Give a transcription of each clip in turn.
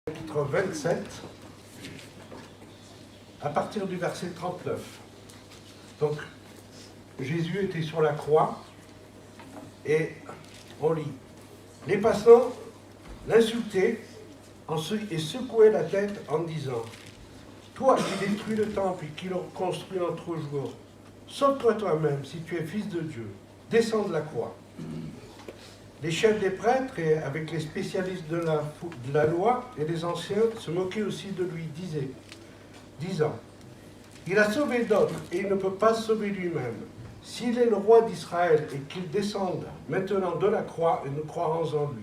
Chapitre 27, à partir du verset 39. Donc, Jésus était sur la croix et on lit. Les passants l'insultaient et secouaient la tête en disant: Toi qui détruis le temple et qui le reconstruis en 3 jours, sauve-toi toi-même si tu es fils de Dieu, descends de la croix. Les chefs des prêtres, et avec les spécialistes de la loi et les anciens, se moquaient aussi de lui, disant: Il a sauvé d'autres et il ne peut pas se sauver lui-même. S'il est le roi d'Israël et qu'il descende maintenant de la croix, et nous croirons en lui.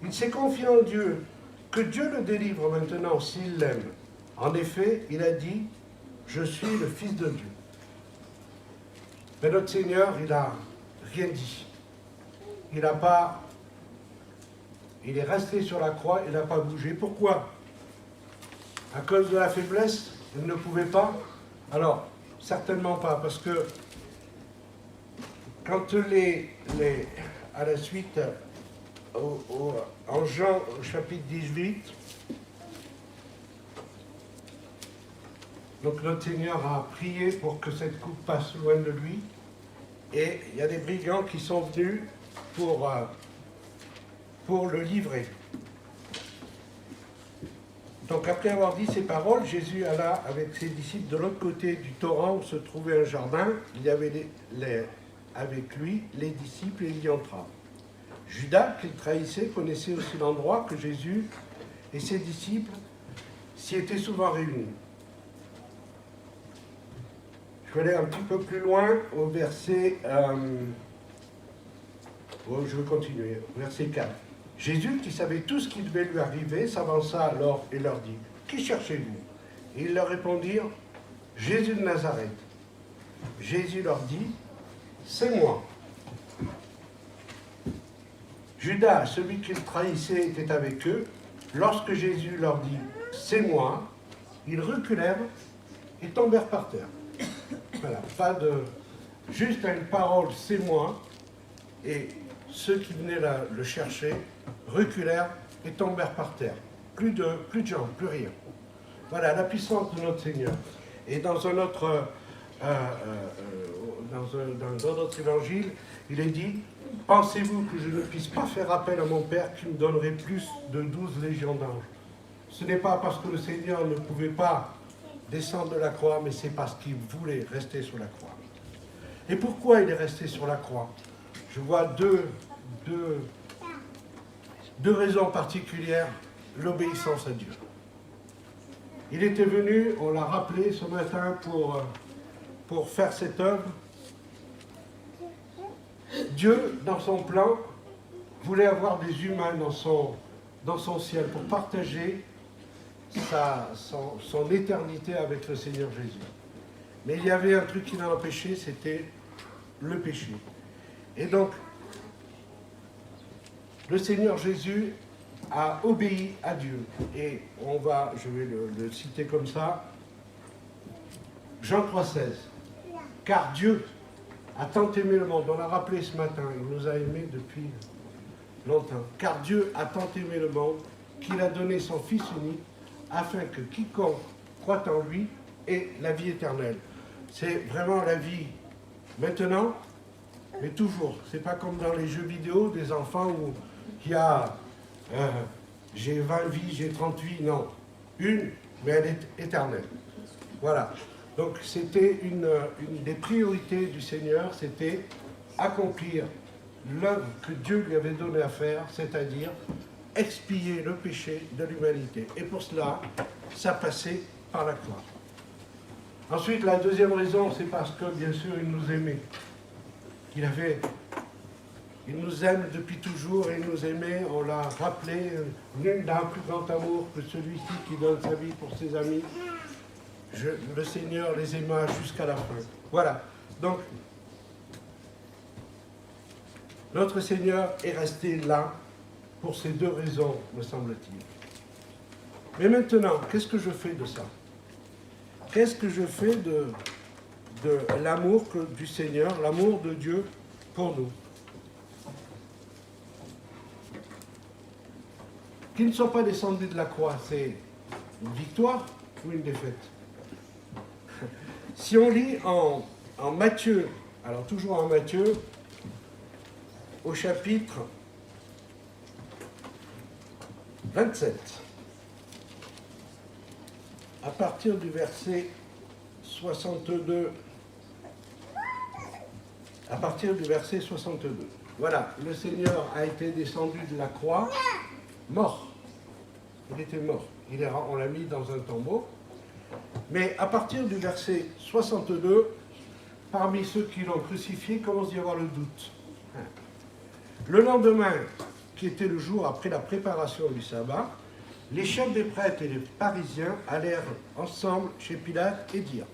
Il s'est confié en Dieu, que Dieu le délivre maintenant s'il l'aime. En effet, il a dit: Je suis le Fils de Dieu. Mais notre Seigneur, il n'a rien dit. Il est resté sur la croix, il n'a pas bougé. Pourquoi? À cause de la faiblesse, il ne pouvait pas? Alors, certainement pas, parce que quand à la suite, en Jean chapitre 18, donc notre Seigneur a prié pour que cette coupe passe loin de lui, et il y a des brigands qui sont venus pour le livrer. Donc après avoir dit ces paroles, Jésus alla avec ses disciples de l'autre côté du torrent où se trouvait un jardin. Il y avait avec lui les disciples et il y entra. Judas, qu'il trahissait, connaissait aussi l'endroit que Jésus et ses disciples s'y étaient souvent réunis. Je vais aller un petit peu plus loin au verset... je vais continuer. Verset 4. Jésus, qui savait tout ce qui devait lui arriver, s'avança alors et leur dit: Qui cherchez-vous? Et ils leur répondirent: Jésus de Nazareth. Jésus leur dit: C'est moi. Judas, celui qui le trahissait, était avec eux. Lorsque Jésus leur dit: C'est moi, ils reculèrent et tombèrent par terre. Voilà, pas de... Juste une parole, c'est moi, et ceux qui venaient le chercher reculèrent et tombèrent par terre. Plus de jambes, plus rien. Voilà la puissance de notre Seigneur. Et dans un autre, dans un autre évangile, il est dit: Pensez-vous que je ne puisse pas faire appel à mon Père qui me donnerait plus de 12 légions d'anges? Ce n'est pas parce que le Seigneur ne pouvait pas descendre de la croix, mais c'est parce qu'il voulait rester sur la croix. Et pourquoi il est resté sur la croix? Je vois deux raisons particulières. L'obéissance à Dieu. Il était venu, on l'a rappelé ce matin, pour faire cette œuvre. Dieu, dans son plan, voulait avoir des humains dans son ciel pour partager son éternité avec le Seigneur Jésus. Mais il y avait un truc qui l'a empêché, c'était le péché. Et donc, le Seigneur Jésus a obéi à Dieu. Et je vais le citer comme ça, Jean 3,16. Car Dieu a tant aimé le monde, on l'a rappelé ce matin, il nous a aimés depuis longtemps. Car Dieu a tant aimé le monde qu'il a donné son Fils unique, afin que quiconque croit en lui ait la vie éternelle. C'est vraiment la vie maintenant, mais toujours. C'est pas comme dans les jeux vidéo des enfants où il y a j'ai 20 vies, j'ai 30 vies, non. Une, mais elle est éternelle. Voilà. Donc c'était une des priorités du Seigneur, c'était accomplir l'œuvre que Dieu lui avait donnée à faire, c'est-à-dire expier le péché de l'humanité. Et pour cela, ça passait par la croix. Ensuite, la deuxième raison, c'est parce que, bien sûr, il nous aimait. Il nous aime depuis toujours et il nous aimait, on l'a rappelé, nul n'a un plus grand amour que celui-ci qui donne sa vie pour ses amis. Le Seigneur les aima jusqu'à la fin. Voilà. Donc, notre Seigneur est resté là pour ces deux raisons, me semble-t-il. Mais maintenant, qu'est-ce que je fais de ça? Qu'est-ce que je fais de l'amour du Seigneur, l'amour de Dieu pour nous? qui ne sont pas descendus de la croix, c'est une victoire ou une défaite? Si on lit en Matthieu, alors toujours en Matthieu, au chapitre 27, à partir du verset 62, voilà, le Seigneur a été descendu de la croix, mort. Il était mort. On l'a mis dans un tombeau. Mais à partir du verset 62, parmi ceux qui l'ont crucifié, commence d'y avoir le doute. Le lendemain, qui était le jour après la préparation du sabbat, les chefs des prêtres et les pharisiens allèrent ensemble chez Pilate et dirent: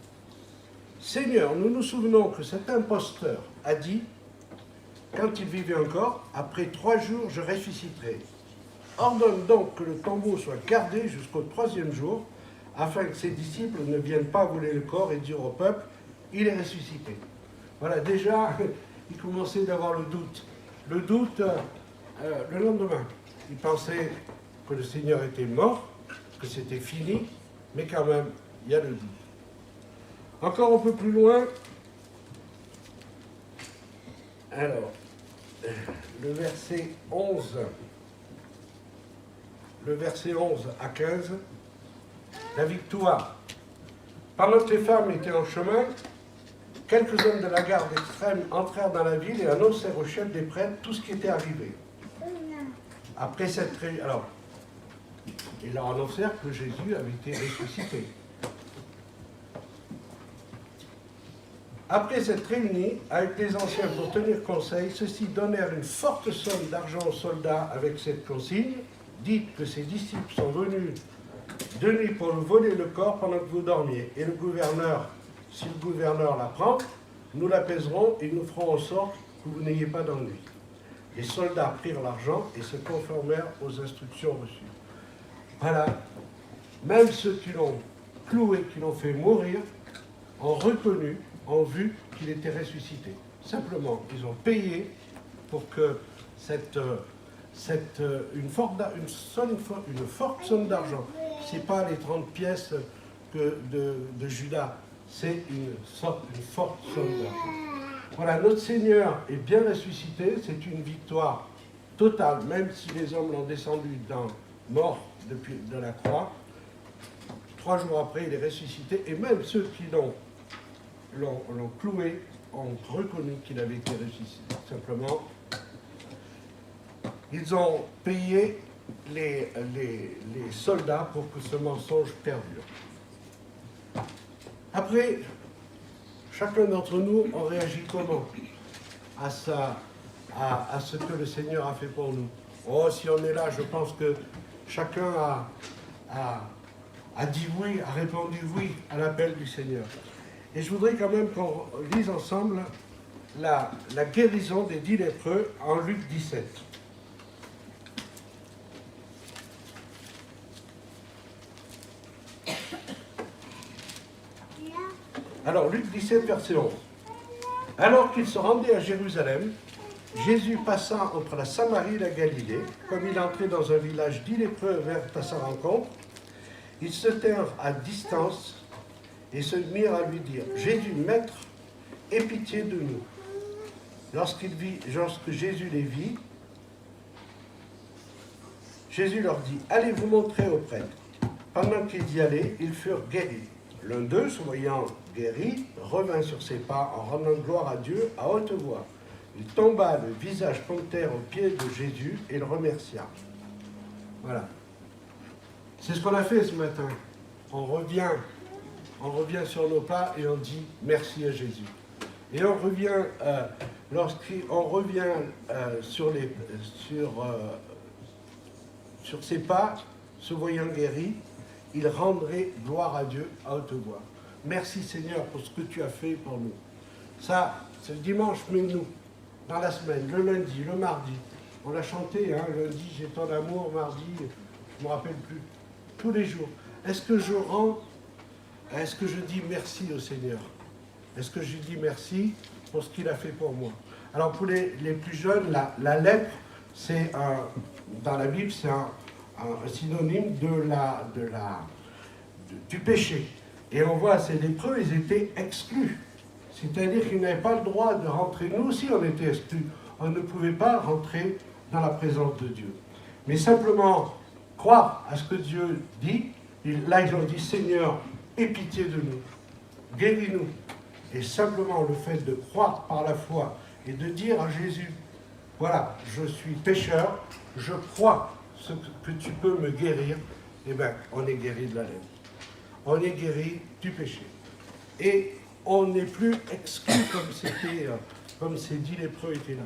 Seigneur, nous nous souvenons que cet imposteur a dit, quand il vivait encore, après 3 jours je ressusciterai. Ordonne donc que le tombeau soit gardé jusqu'au 3e jour, afin que ses disciples ne viennent pas voler le corps et dire au peuple, il est ressuscité. Voilà, déjà, il commençait d'avoir le doute. Le doute, le lendemain, il pensait que le Seigneur était mort, que c'était fini, mais quand même, il y a le doute. Encore un peu plus loin, alors, le verset 11 à 15, la victoire. Pendant que les femmes étaient en chemin, quelques hommes de la garde extrême entrèrent dans la ville et annoncèrent au chef des prêtres tout ce qui était arrivé. Après cette réunion, alors, ils leur annoncèrent que Jésus avait été ressuscité. Après cette réunion, avec les anciens pour tenir conseil, ceux-ci donnèrent une forte somme d'argent aux soldats avec cette consigne: dites que ses disciples sont venus de nuit pour nous voler le corps pendant que vous dormiez. Et le gouverneur, si le gouverneur l'apprend, nous l'apaiserons et nous ferons en sorte que vous n'ayez pas d'ennui. Les soldats prirent l'argent et se conformèrent aux instructions reçues. Voilà. Même ceux qui l'ont cloué, qui l'ont fait mourir, ont reconnu, ont vu qu'il était ressuscité. Simplement, ils ont payé pour que une forte somme d'argent, ce n'est pas les 30 pièces de Judas, c'est une forte somme d'argent. Voilà, notre Seigneur est bien ressuscité, c'est une victoire totale, même si les hommes l'ont descendu mort de la croix. 3 jours après, il est ressuscité, et même ceux qui l'ont cloué ont reconnu qu'il avait été ressuscité. Simplement, ils ont payé les soldats pour que ce mensonge perdure. Après, chacun d'entre nous, on réagit comment à ce que le Seigneur a fait pour nous? Oh, si on est là, je pense que chacun a dit oui, a répondu oui à l'appel du Seigneur. Et je voudrais quand même qu'on lise ensemble la guérison des 10 lépreux en Luc 17. Alors, Luc 17, verset 11. Alors qu'il se rendait à Jérusalem, Jésus passa entre la Samarie et la Galilée. Comme il entrait dans un village, 10 lépreux vinrent à sa rencontre. Ils se tinrent à distance et se mirent à lui dire: Jésus, Maître, aie pitié de nous. Lorsque Jésus les vit, Jésus leur dit: Allez vous montrer au prêtre. Pendant qu'ils y allaient, ils furent guéris. L'un d'eux, se voyant guéri, revint sur ses pas en rendant gloire à Dieu à haute voix. Il tomba le visage contre terre aux pieds de Jésus et le remercia. Voilà. C'est ce qu'on a fait ce matin. On revient sur nos pas et on dit merci à Jésus. Et on revient, lorsqu'on revient sur ses pas, se voyant guéri, il rendrait gloire à Dieu à haute voix. Merci Seigneur pour ce que tu as fait pour nous. Ça, c'est le dimanche, mais nous, dans la semaine, le lundi, le mardi. On l'a chanté, hein, lundi, j'ai tant d'amour, mardi, je ne me rappelle plus. Tous les jours. Est-ce que je dis merci au Seigneur? Est-ce que je dis merci pour ce qu'il a fait pour moi? Alors pour les plus jeunes, la lèpre, c'est dans la Bible, c'est un synonyme du péché. Et on voit ces lépreux, ils étaient exclus. C'est-à-dire qu'ils n'avaient pas le droit de rentrer. Nous aussi, on était exclus. On ne pouvait pas rentrer dans la présence de Dieu. Mais simplement croire à ce que Dieu dit. Là, ils ont dit, Seigneur, aie pitié de nous, guéris-nous. Et simplement le fait de croire par la foi et de dire à Jésus, voilà, je suis pécheur, je crois que tu peux me guérir, eh bien, on est guéri de la lèpre. On est guéri du péché. Et on n'est plus exclu comme ces 10 lépreux étaient là.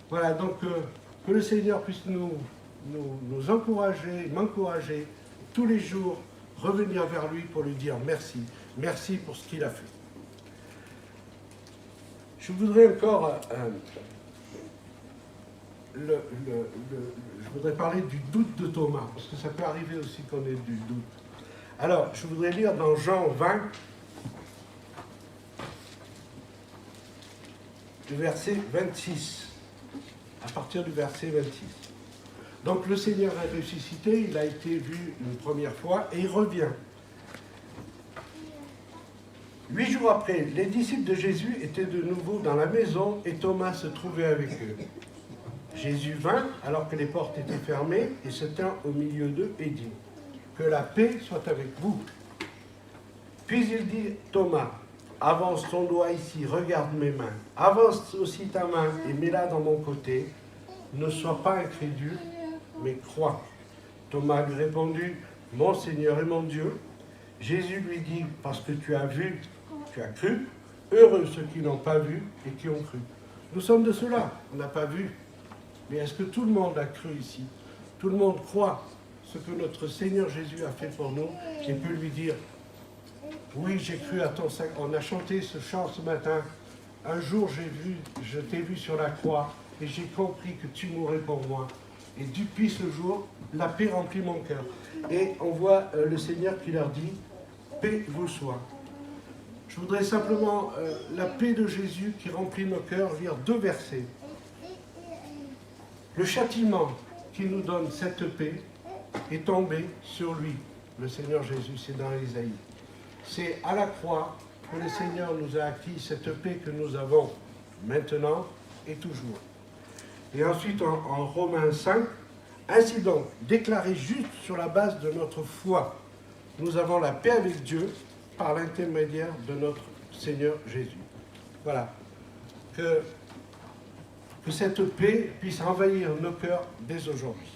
Voilà, donc que le Seigneur puisse nous encourager, m'encourager, tous les jours, revenir vers lui pour lui dire merci. Merci pour ce qu'il a fait. Je voudrais encore... je voudrais parler du doute de Thomas, parce que ça peut arriver aussi qu'on ait du doute. Alors, je voudrais lire dans Jean 20, le verset 26, à partir du verset 26. Donc le Seigneur est ressuscité, il a été vu une première fois, et il revient. 8 jours après, les disciples de Jésus étaient de nouveau dans la maison, et Thomas se trouvait avec eux. Jésus vint, alors que les portes étaient fermées, et se tint au milieu d'eux et dit, « Que la paix soit avec vous. » Puis il dit, « Thomas, avance ton doigt ici, regarde mes mains. Avance aussi ta main et mets-la dans mon côté. Ne sois pas incrédule, mais crois. » Thomas lui répondit, « Mon Seigneur et mon Dieu. » Jésus lui dit, « Parce que tu as vu, tu as cru. Heureux ceux qui n'ont pas vu et qui ont cru. » Nous sommes de ceux-là, on n'a pas vu. Mais est-ce que tout le monde a cru ici? Tout le monde croit ce que notre Seigneur Jésus a fait pour nous et peut lui dire, oui, j'ai cru à ton sacrifice. On a chanté ce chant ce matin. Un jour, je t'ai vu sur la croix et j'ai compris que tu mourrais pour moi. Et depuis ce jour, la paix remplit mon cœur. Et on voit le Seigneur qui leur dit, paix vous soit. Je voudrais simplement, la paix de Jésus qui remplit nos cœurs, lire 2 versets. Le châtiment qui nous donne cette paix est tombé sur lui, le Seigneur Jésus, c'est dans Isaïe. C'est à la croix que le Seigneur nous a acquis cette paix que nous avons maintenant et toujours. Et ensuite, en Romains 5, ainsi donc, déclaré juste sur la base de notre foi, nous avons la paix avec Dieu par l'intermédiaire de notre Seigneur Jésus. Voilà. Que cette paix puisse envahir nos cœurs dès aujourd'hui.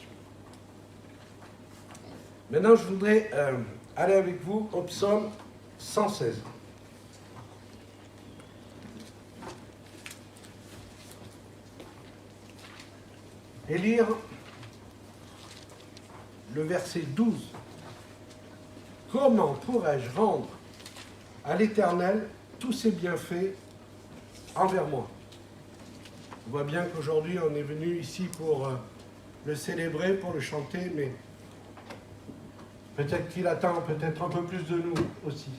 Maintenant, je voudrais aller avec vous au psaume 116. Et lire le verset 12. Comment pourrais-je rendre à l'Éternel tous ses bienfaits envers moi? On voit bien qu'aujourd'hui, on est venu ici pour le célébrer, pour le chanter, mais peut-être qu'il attend peut-être un peu plus de nous aussi.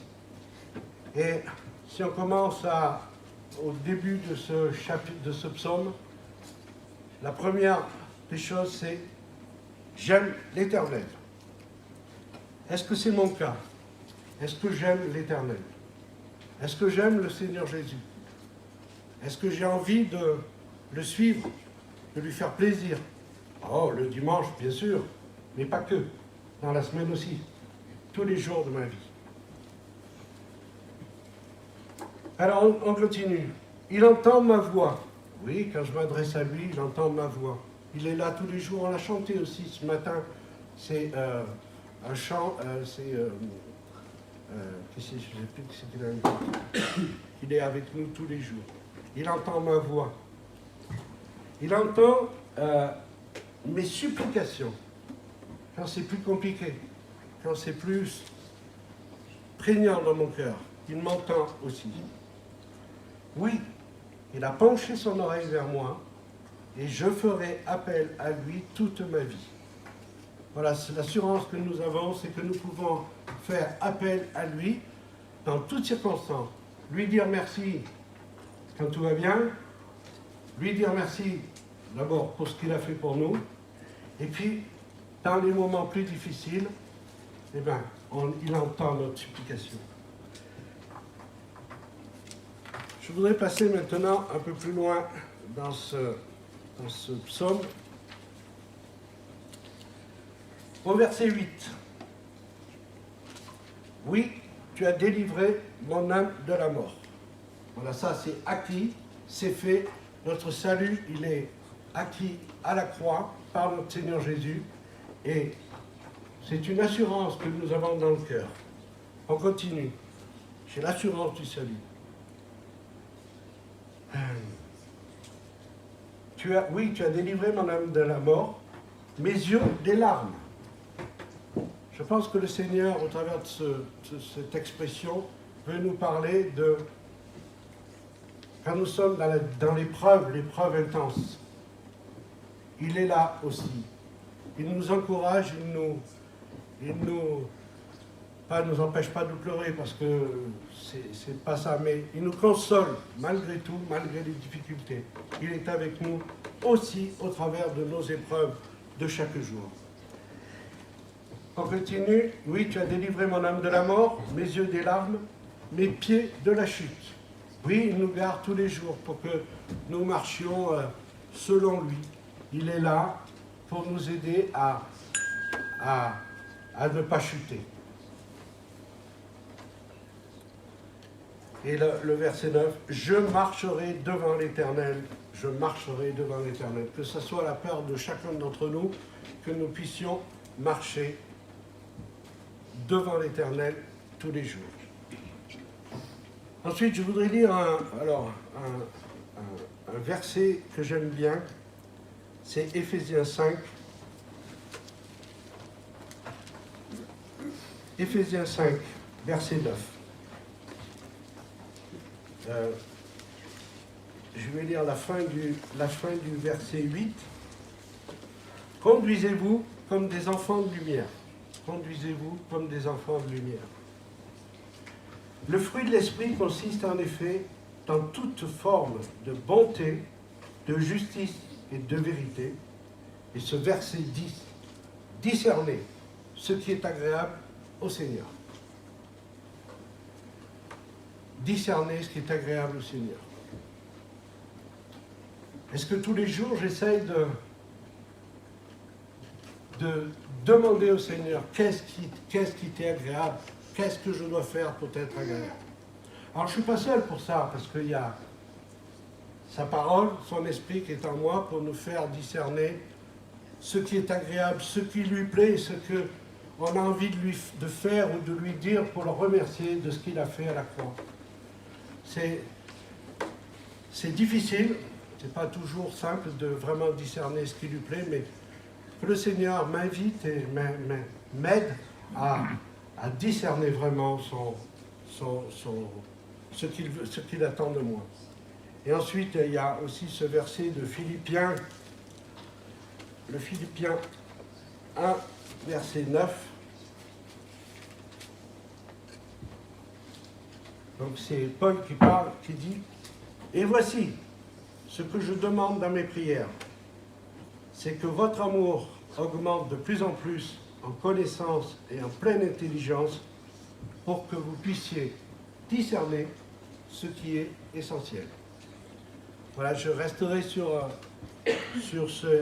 Et si on commence au début de ce chapitre, de ce psaume, la première des choses, c'est « J'aime l'Éternel ». Est-ce que c'est mon cas? Est-ce que j'aime l'Éternel? Est-ce que j'aime le Seigneur Jésus? Est-ce que j'ai envie de le suivre, de lui faire plaisir? Oh, le dimanche, bien sûr, mais pas que. Dans la semaine aussi, tous les jours de ma vie. Alors, on continue. Il entend ma voix. Oui, quand je m'adresse à lui, il entend ma voix. Il est là tous les jours, on l'a chanté aussi ce matin. C'est un chant, qu'est-ce que je ne sais plus que c'était. Il est avec nous tous les jours. Il entend ma voix. Il entend mes supplications. Quand c'est plus compliqué, quand c'est plus prégnant dans mon cœur, il m'entend aussi. Oui, il a penché son oreille vers moi et je ferai appel à lui toute ma vie. Voilà, c'est l'assurance que nous avons, c'est que nous pouvons faire appel à lui dans toutes circonstances. Lui dire merci quand tout va bien, lui dire merci d'abord pour ce qu'il a fait pour nous, et puis dans les moments plus difficiles, eh bien, il entend notre supplication. Je voudrais passer maintenant un peu plus loin dans ce psaume. Au verset 8. Oui, tu as délivré mon âme de la mort. Voilà, ça c'est acquis, c'est fait. Notre salut, il est acquis à la croix par notre Seigneur Jésus. Et c'est une assurance que nous avons dans le cœur. On continue. J'ai l'assurance du salut. Oui, tu as délivré mon âme de la mort, mes yeux des larmes. Je pense que le Seigneur, au travers de cette expression, veut nous parler de quand nous sommes dans l'épreuve intense. Il est là aussi. Il nous encourage, il nous empêche pas de pleurer parce que c'est pas ça, mais il nous console malgré tout, malgré les difficultés. Il est avec nous aussi au travers de nos épreuves de chaque jour. On continue. Oui, tu as délivré mon âme de la mort, mes yeux des larmes, mes pieds de la chute. Oui, il nous garde tous les jours pour que nous marchions selon lui. Il est là pour nous aider à ne pas chuter. Et le verset 9, je marcherai devant l'Éternel, je marcherai devant l'Éternel. Que ce soit la peur de chacun d'entre nous, que nous puissions marcher devant l'Éternel tous les jours. Ensuite, je voudrais lire un verset que j'aime bien, c'est Éphésiens 5. Éphésiens 5, verset 9. Je vais lire la fin du verset 8. Conduisez-vous comme des enfants de lumière. Conduisez-vous comme des enfants de lumière. Le fruit de l'esprit consiste en effet dans toute forme de bonté, de justice et de vérité. Et ce verset dit, discernez ce qui est agréable au Seigneur. Discerner ce qui est agréable au Seigneur. Est-ce que tous les jours j'essaye de demander au Seigneur qu'est-ce qui t'est agréable, qu'est-ce que je dois faire pour t'être agréable? Alors je ne suis pas seul pour ça, parce qu'il y a sa parole, son esprit qui est en moi pour nous faire discerner ce qui est agréable, ce qui lui plaît, ce qu'on a envie de faire ou de lui dire pour le remercier de ce qu'il a fait à la croix. C'est difficile, c'est pas toujours simple de vraiment discerner ce qui lui plaît, mais que le Seigneur m'invite et m'aide à discerner vraiment ce qu'il attend de moi. Et ensuite, il y a aussi ce verset de Philippiens, le Philippiens 1, verset 9. Donc c'est Paul qui parle, qui dit « Et voici ce que je demande dans mes prières, c'est que votre amour augmente de plus en plus en connaissance et en pleine intelligence pour que vous puissiez discerner ce qui est essentiel. » Voilà, je resterai sur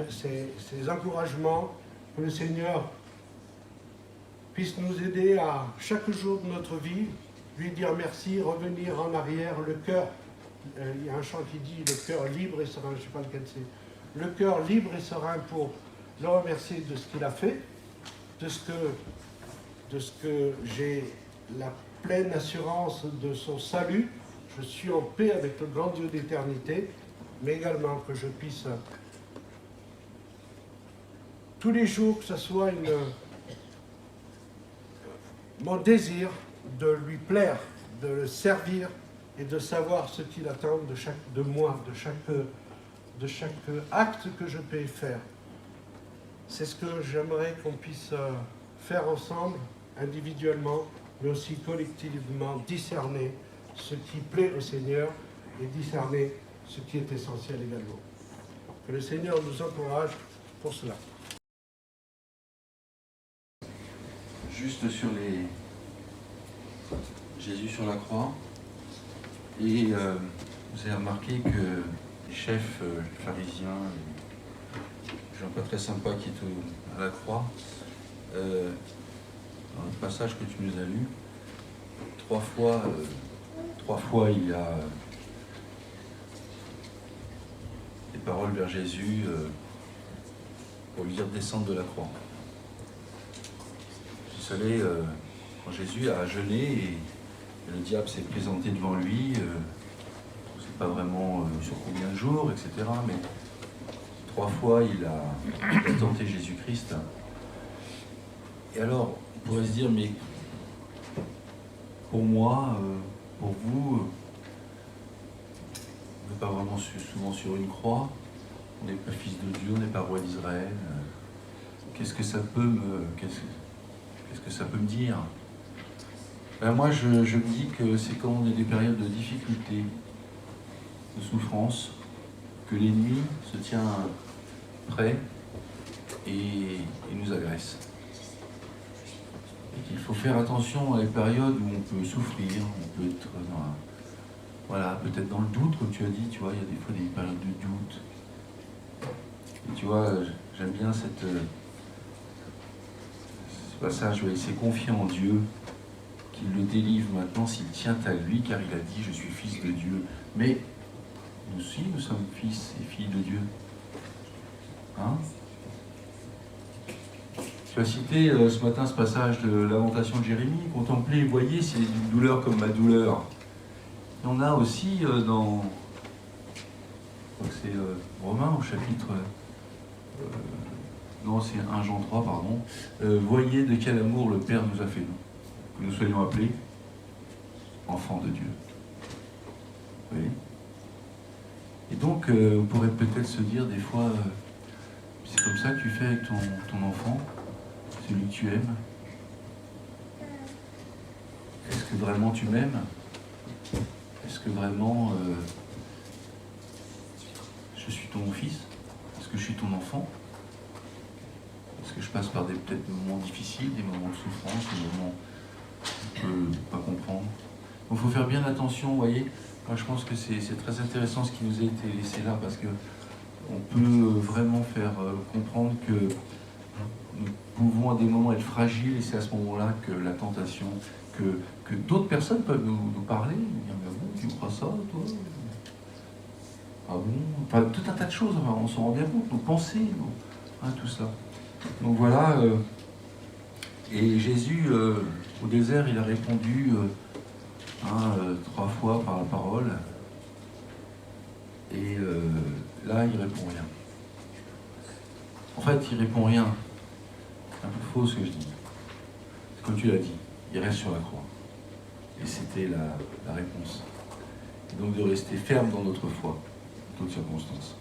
ces encouragements, que le Seigneur puisse nous aider à chaque jour de notre vie, lui dire merci, revenir en arrière, le cœur, il y a un chant qui dit le cœur libre et serein, je ne sais pas lequel c'est, le cœur libre et serein pour le remercier de ce qu'il a fait, de ce que j'ai la pleine assurance de son salut, je suis en paix avec le grand Dieu d'éternité, mais également que je puisse tous les jours, que ce soit mon désir de lui plaire, de le servir et de savoir ce qu'il attend de moi, de chaque acte que je peux faire. C'est ce que j'aimerais qu'on puisse faire ensemble, individuellement, mais aussi collectivement, discerner ce qui plaît au Seigneur et discerner ce qui est essentiel également. Que le Seigneur nous encourage pour cela. juste sur Jésus sur la croix. Et vous avez remarqué que les chefs pharisiens, les gens pas très sympas qui étaient à la croix, dans le passage que tu nous as lu, trois fois il y a des paroles vers Jésus pour lui dire de descendre de la croix. Vous savez, quand Jésus a jeûné et le diable s'est présenté devant lui, on ne sait pas vraiment sur combien de jours, etc. Mais 3 fois il a tenté Jésus-Christ. Et alors, on pourrait se dire, mais pour moi, pour vous, on n'est pas vraiment souvent sur une croix, on n'est pas fils de Dieu, on n'est pas roi d'Israël. Qu'est-ce que ça peut me dire? Ben moi, je me dis que c'est quand on a des périodes de difficulté, de souffrance, que l'ennemi se tient prêt et nous agresse. Et qu'il faut faire attention à les périodes où on peut souffrir, on peut être voilà, peut-être dans le doute, comme tu as dit, tu vois, il y a des fois des périodes de doute. Et tu vois, j'aime bien ce passage où il s'est confié en Dieu, qu'il le délivre maintenant s'il tient à lui, car il a dit, je suis fils de Dieu. Mais nous aussi, nous sommes fils et filles de Dieu. Hein? Tu as cité ce matin ce passage de Lamentation de Jérémie, contemplez et voyez s'il y a une douleur comme ma douleur. Et on a aussi dans, je crois que c'est Romains au chapitre, non c'est 1 Jean 3, pardon, voyez de quel amour le Père nous a fait, que nous soyons appelés enfants de Dieu. Oui. Et donc on pourrait peut-être se dire des fois, c'est comme ça que tu fais avec ton enfant, celui que tu aimes. Est-ce que vraiment tu m'aimes? Est-ce que vraiment je suis ton fils? Est-ce que je suis ton enfant? Est-ce que je passe par peut-être des moments difficiles, des moments de souffrance, des moments où on ne peut pas comprendre? Donc il faut faire bien attention, vous voyez. Moi je pense que c'est très intéressant ce qui nous a été laissé là, parce qu'on peut vraiment faire comprendre que nous pouvons à des moments être fragiles, et c'est à ce moment-là que la tentation, que d'autres personnes peuvent nous parler, nous dire, mais bon, tu crois ça, toi? Ah bon? Enfin, tout un tas de choses, enfin, on s'en rend bien compte, nos pensées, tout ça. Donc voilà, et Jésus, au désert, il a répondu 3 fois par la parole, et là, il répond rien. En fait, il répond rien. C'est un peu faux ce que je dis. Comme tu l'as dit, il reste sur la croix. Et c'était la réponse. Et donc de rester ferme dans notre foi, en toutes circonstances.